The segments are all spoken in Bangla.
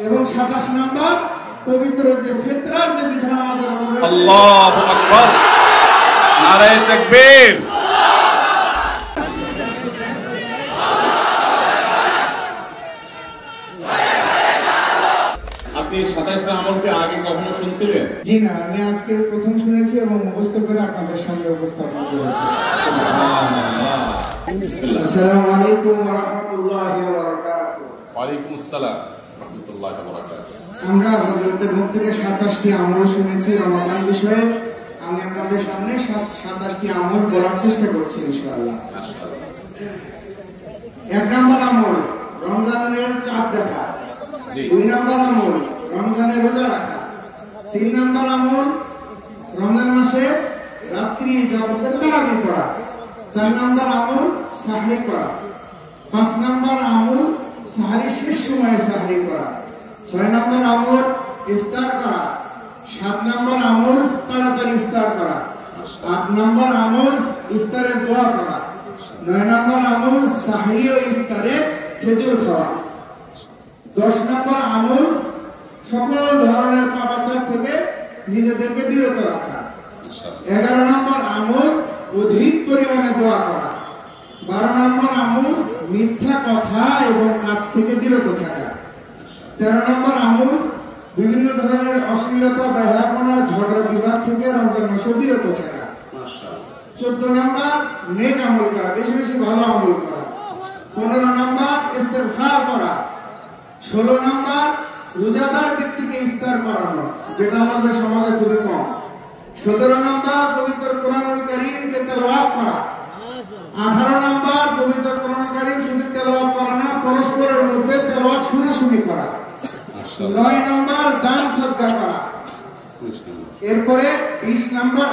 এবং 27 নম্বর পবিত্র যে ফিতরার যে বিধান আমাদের রয়েছে। আল্লাহু আকবার, নারায়ে তাকবীর। আপনি 27টা আমলকে আগে কখনো শুনছিলেন? জি না, আমি আজকে প্রথম শুনেছি এবং মুখস্থ করে আপনাদের সামনে উপস্থাপন করেছি। আসসালামু আলাইকুম ওয়া রাহমাতুল্লাহি ওয়া বারাকাতুহু। ওয়া আলাইকুম আসসালাম ওয়া রাহমাতুল্লাহি ওয়া বারাকাতুহু। আমরা হযরতের মুখ থেকে 27টি আমল শুনেছি রমাদান বিষয়ে। আমি আপনাদের সামনে 27টি আমল বলার চেষ্টা করছি ইনশাআল্লাহ। মাশাআল্লাহ। 1 নম্বর আমল রমজানের চাঁদ দেখা। 2 নম্বর আমল রমজানের রোজা রাখা। 3 নম্বর আমল রমজান মাসে রাত্রি ইজাবতের তারাবি পড়া। 4 নম্বর আমল সাহরি করা। 5 নম্বর আমল সাহরি শেষ সময়ে সাহরি করা। 6 নম্বর আমল ইফতার করা। 7 নম্বর আমল তাড়াতাড়ি ইফতার করা। 8 নম্বর আমল ইফতারের দোয়া করা। 9 নম্বর আমল সাহরি ও ইফতারে খেজুর খাওয়া। 10 নম্বর আমল সকল ধরনের পাপাচার থেকে নিজেদেরকে বিরত রাখা। 11 নম্বর আমল অধিক পরিমাণে দোয়া করা। 12 নম্বর আমল মিথ্যা কথা এবং কাজ থেকে বিরত থাকা। 13 নম্বর আমল বিভিন্ন ধরনের অশ্লীলতা, বেহায়াপনা, ঝগড়া বিবাদ থেকে রমজান মাসে বিরত থাকা। 14 নম্বর নেক আমল করা, বেশি বেশি ভালো আমল করা। 15 নম্বর ইস্তেগফার করা। 16 নম্বর রোজাদার ব্যক্তিকে ইফতার করানো, যেটা আমাদের সমাজে খুবই কম। 17 নম্বর পবিত্র কোরআনুল কারীমকে তেলাওয়াত করা। 18 নম্বর পবিত্র কোরআন কারীম শুধু তেলাওয়াত করা না, পরস্পরের মধ্যে তেলাওয়াত শুনাশুনি করা। 9 নম্বর দান সদকা করা। এরপরে 20 নম্বর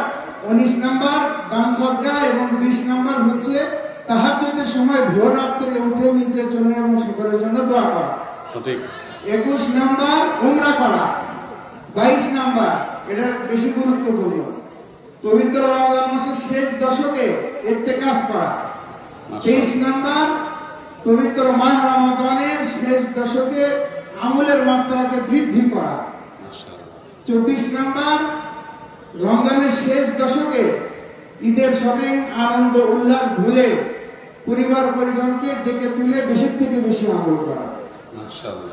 19 নম্বর দান সদকা এবং 20 নম্বর হচ্ছে তাহাজ্জুদের সময় ভোর রাত্রে উঠে নিজের জন্য এবং সকলের জন্য দোয়া করা। সঠিক। 21 নম্বর উমরা করা। 22 নম্বর, এটা বেশি গুরুত্বপূর্ণ, পবিত্র রমজান মাসের শেষ দশকে ইতিকাফ করা। 23 নম্বর পবিত্র মাহ রমাদানের শেষ দশকে আমলের মাত্রাকে বৃদ্ধি করা। 24 নম্বর রমজানের শেষ দশকে ঈদের শপিং আনন্দ উল্লাস ভুলে পরিবার পরিজনকে ডেকে তুলে বেশি থেকে বেশি আমল করা।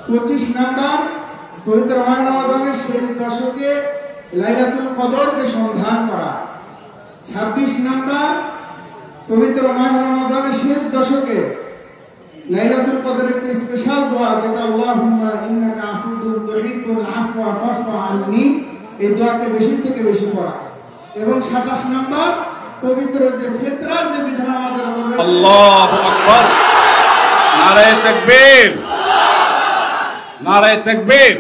25 নম্বর পবিত্র মাহ রমাদানের শেষ দশকে লাইলাতুল কদরকে সন্ধান করা। 26 নম্বর পবিত্র মাহ রমাদানের শেষ দশকে লাইলাতুল কদরের একটি স্পেশাল দোয়া, যেটা আল্লাহুম্মা ইন্নাকা আফুউন তুহিব্বুল আফওয়া ফাফু আননি, এই দোয়াকে বেশি থেকে বেশি পড়া। এবং 27 নম্বর পবিত্র যে ফিতরার যে বিধান আমাদের রয়েছে। আল্লাহু আকবার, নারায়ে তাকবীর, নারায়ে তাকবীর।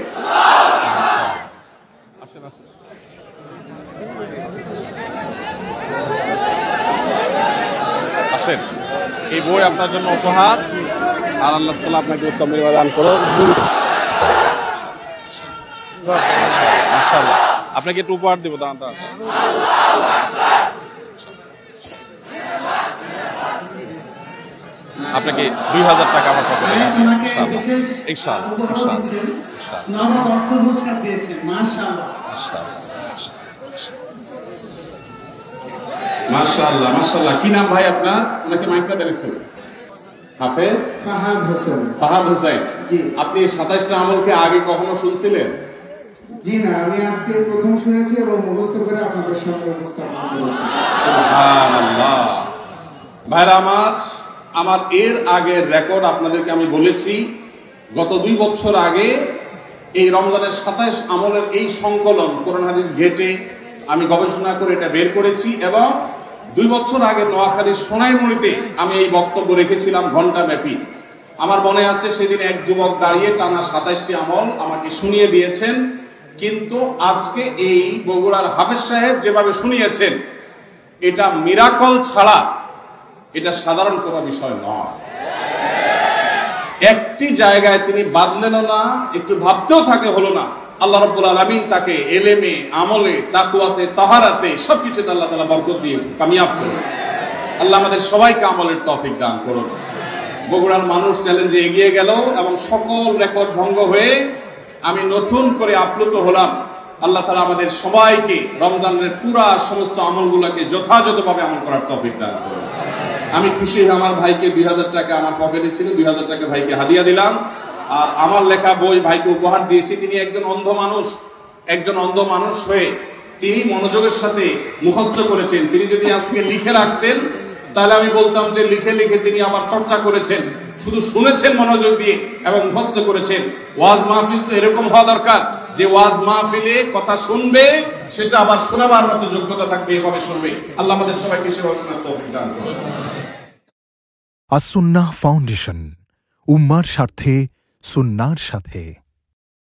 আসেন, এই বই আপনার জন্য উপহার, আর আল্লাহ তাআলা আপনাকে উত্তম বিনিময় দান করুন। মাশাআল্লাহ, আপনাকে একটু উপহার দেব, দাঁড়ান দাঁড়ান। আপনাকে 2000 টাকা আমার পক্ষ থেকে ইনশাআল্লাহ ইনশাআল্লাহ নগদ অর্থ পুরস্কার দিয়েছেন। মাশাআল্লাহ মাশাআল্লাহ মাশাআল্লাহ। কি নাম ভাই আপনার? ওনাকে মাইকটা দেন একটু। হাফেজ ফাহাদ হোসেন। ফাহাদ হোসেন, জি। আপনি 27টা আমলকে আগে কখনো শুনছিলেন? জি না, আমি আজকে প্রথম শুনেছি এবং মুখস্থ করে আপনাদের সামনে উপস্থাপন করেছি। সুবহানাল্লাহ। ভাইরা আমার এর আগের রেকর্ড আপনাদেরকে আমি বলেছি, গত 2 বছর আগে এই রমজানের 27 আমলের এই সংকলন কোরআন হাদিস ঘেটে আমি গবেষণা করে এটা বের করেছি, এবং 2 বছর আগে নোয়াখালীর সোনাইমুড়িতে আমি এই বক্তব্য রেখেছিলাম ঘন্টা ব্যাপী। আমার মনে আছে সেদিন এক যুবক দাঁড়িয়ে টানা 27টি আমল আমাকে শুনিয়ে দিয়েছেন, কিন্তু আজকে এই বগুড়ার হাফেজ সাহেব যেভাবে শুনিয়েছেন, এটা মিরাকল ছাড়া এটা সাধারণ কোনো বিষয় নয়। একটি জায়গায় তিনি বাদলেনও না, একটু ভাবতেও থাকে হলো না। আল্লাহ রাব্বুল আলামিন তাকে এলেমে, আমলে, তাকওয়াতে, তাহারাতে সবকিছুতে আল্লাহ তাআলা বরকত দিয়ে কামিয়াব করুন। আল্লাহ আমাদের সবাইকে আমলের তৌফিক দান করুন। বগুড়ার মানুষ চ্যালেঞ্জে এগিয়ে গেল এবং সকল রেকর্ড ভঙ্গ হয়ে আমি নতুন করে আপ্লুত হলাম। আল্লাহ তাআলা আমাদের সবাইকে রমজানের পুরা সমস্ত আমলগুলোকে যথাযথভাবে আমল করার তৌফিক দান করুন। আমি খুশি, আমার ভাইকে 2000 টাকা আমার পকেটে ছিল, 2000 টাকা ভাইকে হাদিয়া দিলাম। আর আমার লেখা বই ভাইকে উপহার দিয়েছি। তিনি একজন অন্ধ মানুষ হয়ে তিনি মনোযোগের সাথে মুখস্থ করেছেন। তিনি যদি আজকে লিখে রাখতেন তাহলে আমি বলতাম যে লিখে লিখে তিনি আবার চর্চা করেছেন। শুধু শুনেছেন মনোযোগ দিয়ে এবং মুখস্থ করেছেন। ওয়াজ মাহফিল তো এরকম হওয়া দরকার যে ওয়াজ মাহফিলে কথা শুনবে সেটা আবার শোনাবার মতো যোগ্যতা থাকবে, এভাবে শুনবে। আল্লাহ আমাদের সবাইকে সেভাবে শোনার তৌফিক দান করুন। আস-সুন্নাহ ফাউন্ডেশন, উম্মার স্বার্থে সুন্নাহর সাথে।